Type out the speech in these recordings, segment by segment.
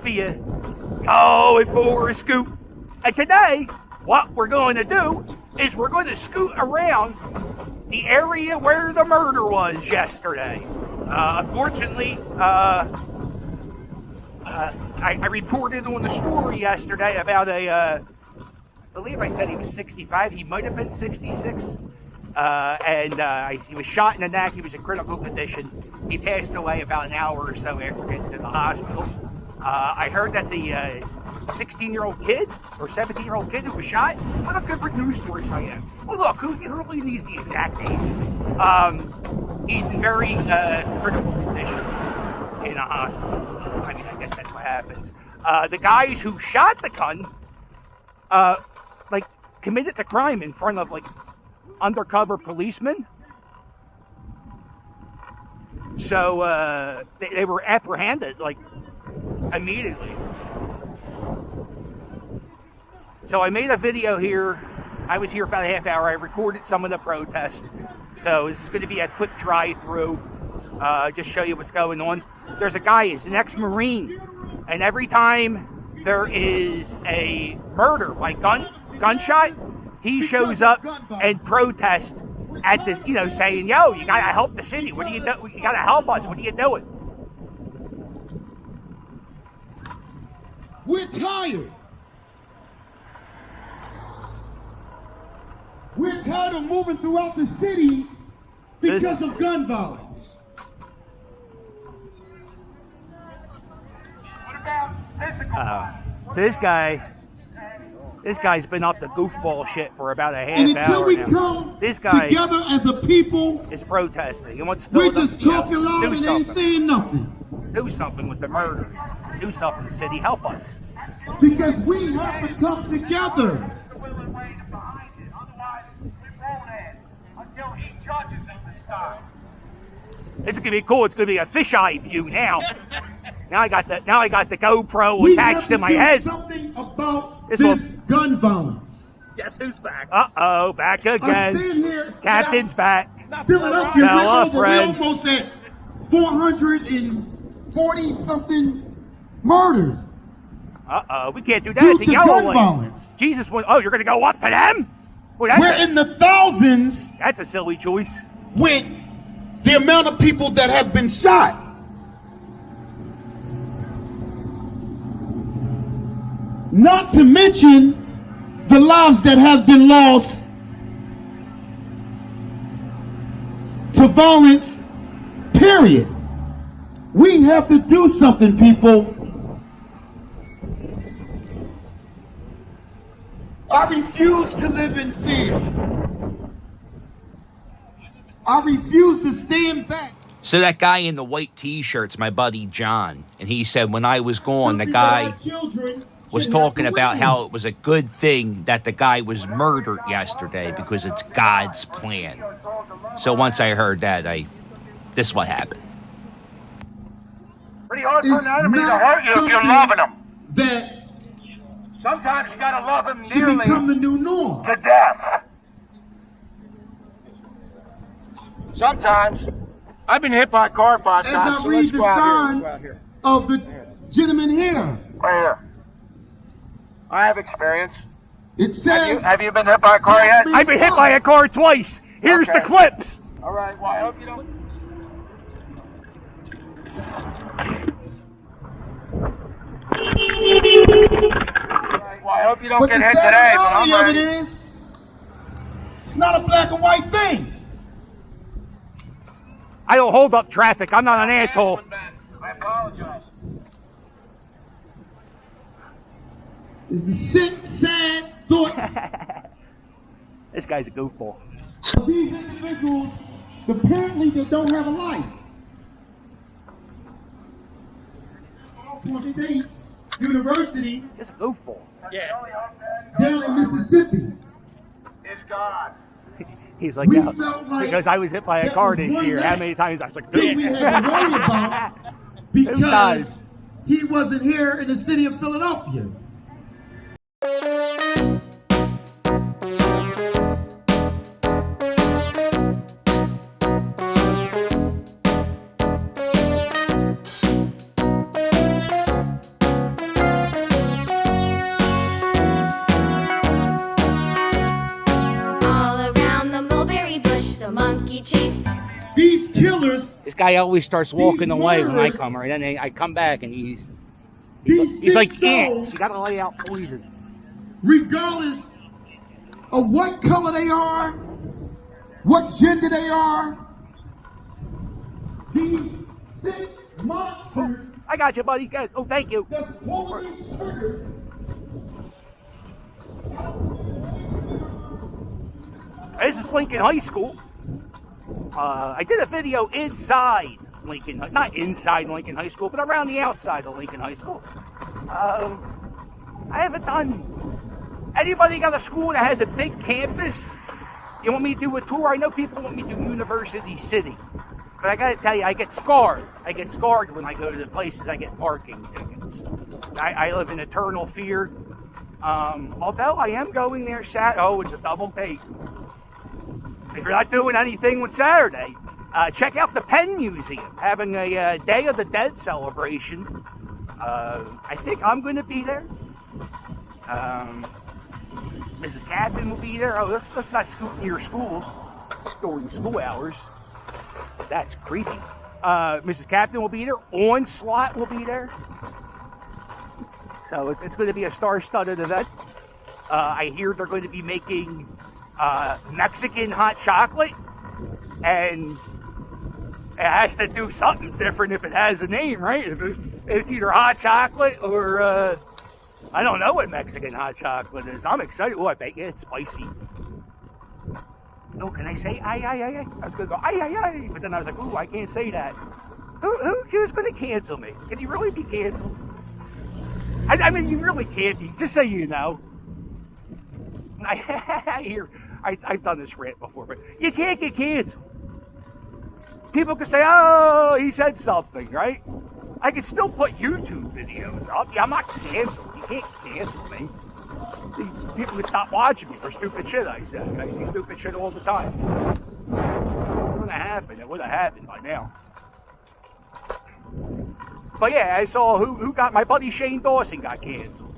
Philadelphia, going for a scoop. And today, what we're going to do is we're going to scoot around the area where the murder was yesterday. Unfortunately, I reported on the story yesterday about I believe I said he was 65. He might have been 66. He was shot in the neck. He was in critical condition. He passed away about an hour or so after getting to the hospital. I heard that the 16-year-old kid or 17-year-old kid who was shot, what a good news story I am. Well, look, who really needs the exact age? He's in very critical condition in a hospital. So, I mean, I guess that's what happens. The guys who shot the gun, committed the crime in front of, undercover policemen. So, they were apprehended, immediately. So I made a video here. I was here about a half hour. I recorded some of the protest. So this is going to be a quick drive-through. Just show you what's going on. There's a guy, he's an ex-Marine. And every time there is a murder by gunshot, he shows up and protests at this, saying, yo, you got to help the city. What do you do? You got to help us. What are you doing? We're tired. We're tired of moving throughout the city because of gun violence. What about physical violence? This guy's been up to goofball shit for about a half hour now. And until we come together as a people, is protesting. He wants we're just talking loud and ain't saying nothing. Do something with the murder. Do something, city. Help us. Because we have to come together. Until he judges them this time. This is gonna be cool. It's gonna be a fisheye view now. Now I got the GoPro attached to my head. Something about this gun violence. Guess who's back? Uh-oh, back again. Here, Captain's back. Philadelphia, we almost at 440 something murders. Uh-oh, we can't do that. Due to gun violence. Jesus, you're gonna go up to them? Well, we're in the thousands. That's a silly choice. With the amount of people that have been shot. Not to mention the lives that have been lost to violence, period. We have to do something, people. I refuse to live in fear. I refuse to stand back. So that guy in the white t-shirt's my buddy Jawn. And he said when I was gone, the guy was talking about how it was a good thing that the guy was murdered yesterday because it's God's plan. So once I heard that, this is what happened. Pretty hard for an enemy to hurt you if you're loving them. That sometimes you gotta love them should become the new norm. To death. Sometimes. I've been hit by a car 5 times. As I read the sign of the gentleman here. Where? I have experience. It says... Have you been hit by a car yet? I've been hit by a car twice. Here's the clips. All right, well, I hope you don't... Well, I hope you don't get hit today, but I'm ready. Of it is, it's not a black and white thing. I don't hold up traffic. I'm not an asshole. I apologize. It's the sick, sad thoughts. This guy's a goofball. These individuals, apparently they don't have a life. State University. It's a goofball. Yeah. Down in Mississippi. It's God. He's like, yeah, because I was hit by a car this year. How many times? I was like, we had to worry about because he wasn't here in the city of Philadelphia. killers, This guy always starts walking these away when I murderers, come, and then I come back and he's these like sick souls, ants. You gotta lay out poison. regardless of what color they are, what gender they are, these sick monsters I got you, buddy. Good. Oh, thank you. that's pulling these triggers. This is Lincoln High School. I did a video inside Lincoln, not inside Lincoln High School, but around the outside of Lincoln High School. I haven't done. Anybody got a school that has a big campus? You want me to do a tour? I know people want me to do University City, but I gotta tell you, I get scarred. I get scarred when I go to the places I get parking tickets. I live in eternal fear. Although I am going there Oh, it's a double date. If you're not doing anything with Saturday, check out the Penn Museum, having a Day of the Dead celebration. I think I'm going to be there. Mrs. Captain will be there. Oh, let's not scoot near schools during school hours. That's creepy. Mrs. Captain will be there. Onslaught will be there. So it's going to be a star-studded event. I hear they're going to be making Mexican hot chocolate, and it has to do something different if it has a name, right? If it's either hot chocolate or I don't know what Mexican hot chocolate is. I'm excited. Oh, I bet you it's spicy. Oh, can I say ay? I was going to go ay, but then I was like, ooh, I can't say that. Who's going to cancel me? Can you really be canceled? I mean, you really can't be. Just so you know. I've done this rant before, but you can't get canceled. People can say, oh, he said something, right? I can still put YouTube videos up. Yeah, I'm not canceled. You can't cancel me. These people would stop watching me for stupid shit I said. I say stupid shit all the time. What's going to happen? It would have happened by now. But yeah, I saw who got, my buddy Shane Dawson got canceled.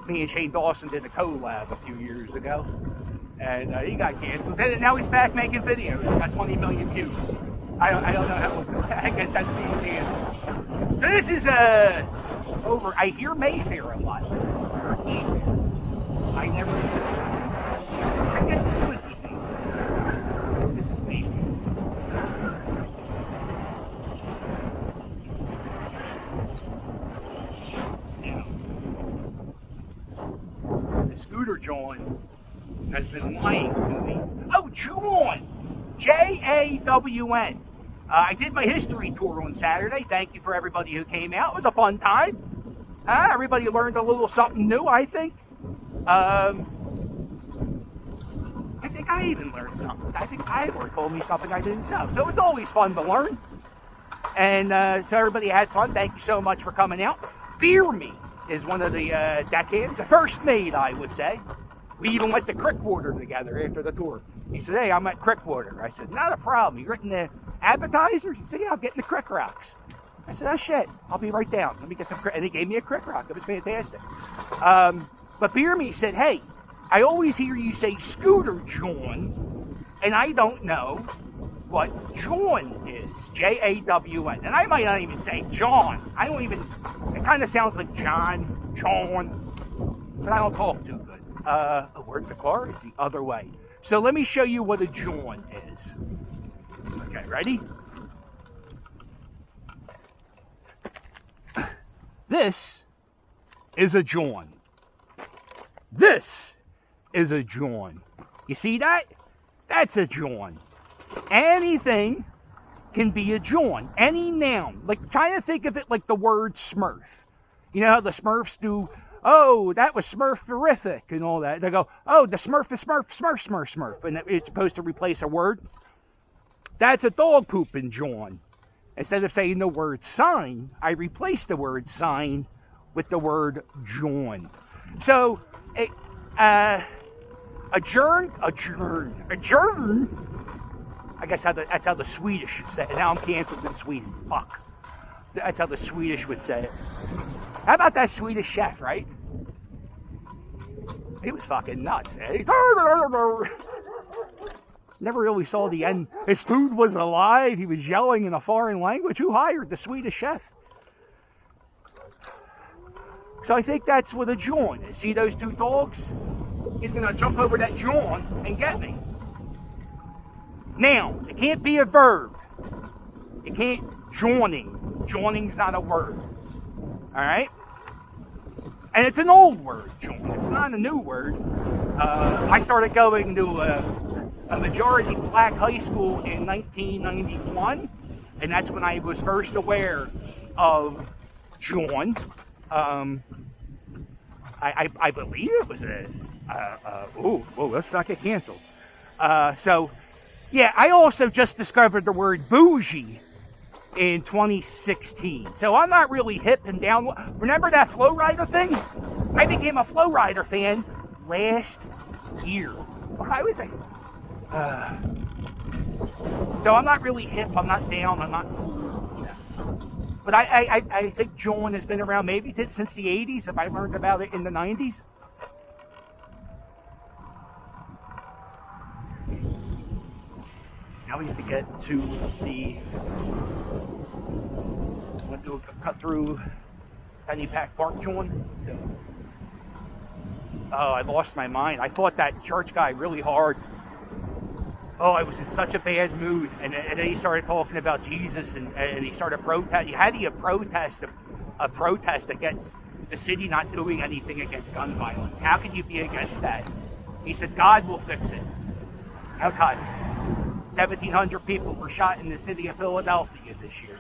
Me and Shane Dawson did a collab a few years ago, and he got canceled. And now he's back making videos. He got 20 million views. I don't know how. I guess that's being canceled. So this is over. I hear MAYFAIR a lot. I never. I guess this would be MAYFAIR. This is MAYFAIR. Scooter Jawn has been lying to me. Oh, Jawn! Jawn. I did my history tour on Saturday. Thank you for everybody who came out. It was a fun time. Everybody learned a little something new, I think. I think I even learned something. I think Ivor told me something I didn't know. So it's always fun to learn. And so everybody had fun. Thank you so much for coming out. Beer Me is one of the deckhands, the first mate, I would say. We even went to Crickwater together after the tour. He said, hey, I'm at Crickwater. I said, not a problem. You written the appetizers? He said, yeah, I'm getting the Crick Rocks. I said, oh, shit, I'll be right down. Let me get some Crick. And he gave me a Crick Rock. It was fantastic. But Beer Me said, hey, I always hear you say Scooter Jawn, and I don't know what Jawn is. Jawn. And I might not even say John. I don't even, it kind of sounds like John, but I don't talk too good. Where's the car? It's the other way. So let me show you what a Jawn is. Okay, ready? This is a Jawn. This is a Jawn. You see that? That's a Jawn. Anything can be a Jawn. Any noun. Like, try to think of it like the word Smurf. You know how the Smurfs do, oh, that was Smurferific and all that. They go, oh, the Smurf is Smurf. And it's supposed to replace a word. That's a dog pooping Jawn. Instead of saying the word sign, I replace the word sign with the word Jawn. So, adjourn. I guess that's how the Swedish say it. Now I'm canceled in Sweden. Fuck. That's how the Swedish would say it. How about that Swedish chef, right? He was fucking nuts. Never really saw the end. His food was alive. He was yelling in a foreign language. Who hired the Swedish Chef? So I think that's what a Jawn is. See those two dogs? He's going to jump over that Jawn and get me. Now, it can't be a verb. It can't jawning. Jawning's not a word. Alright? And it's an old word, Jawn. It's not a new word. I started going to a majority black high school in 1991. And that's when I was first aware of Jawn. I believe it was let's not get canceled. So, yeah, I also just discovered the word bougie in 2016. So I'm not really hip and down. Remember that Flow Rider thing? I became a Flow Rider fan last year. I was like, so I'm not really hip. I'm not down. I'm not cool. But I think Jawn has been around maybe since the 80s. If I learned about it in the 90s. Now we have to get to the. Went to cut through Penny Pack Park, Jawn. So, I lost my mind. I fought that church guy really hard. Oh, I was in such a bad mood, and then he started talking about Jesus, and he started protesting. How do you protest a protest against the city not doing anything against gun violence? How can you be against that? He said, God will fix it. How, guys? 1,700 people were shot in the city of Philadelphia this year.